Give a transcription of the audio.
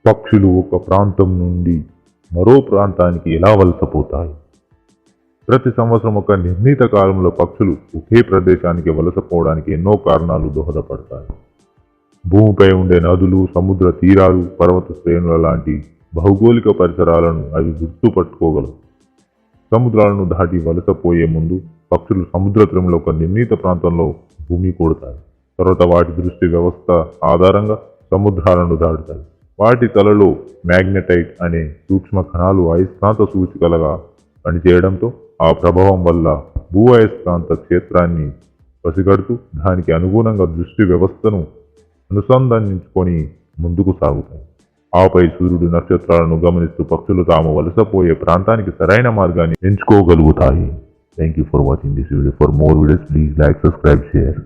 పక్షులు ఒక ప్రాంతం నుండి మరో ప్రాంతానికి ఎలా వలసపోతాయి? ప్రతి సంవత్సరం ఒక నిర్ణీత కాలంలో పక్షులు ఒకే ప్రదేశానికి వలసపోవడానికి ఎన్నో కారణాలు దోహదపడతాయి. భూమిపై ఉండే నదులు, సముద్ర తీరాలు, పర్వత శ్రేణుల లాంటి భౌగోళిక పరిసరాలను అవి గుర్తుపట్టుకోగలవు. సముద్రాలను దాటి వలసపోయే ముందు పక్షులు సముద్ర తీరంలో ఒక నిర్ణీత ప్రాంతంలో భూమి కూడతాయి. తర్వాత వాటి దృష్టి వ్యవస్థ ఆధారంగా సముద్రాలను దాటుతాయి. వాటి తలలో మ్యాగ్నెటైట్ అనే సూక్ష్మ కణాలు అయస్కాంత సూచికలుగా పనిచేయడంతో ఆ ప్రభావం వల్ల భూ అయస్కాంత క్షేత్రాన్ని పసిగడుతూ దానికి అనుగుణంగా దృష్టి వ్యవస్థను అనుసంధానించుకొని ముందుకు సాగుతాయి. ఆపై సూర్యుడు, నక్షత్రాలను గమనిస్తూ పక్షులు తాము వలసపోయే ప్రాంతానికి సరైన మార్గాన్ని ఎంచుకోగలుగుతాయి. Thank you for watching this video. For more videos please like, subscribe, share.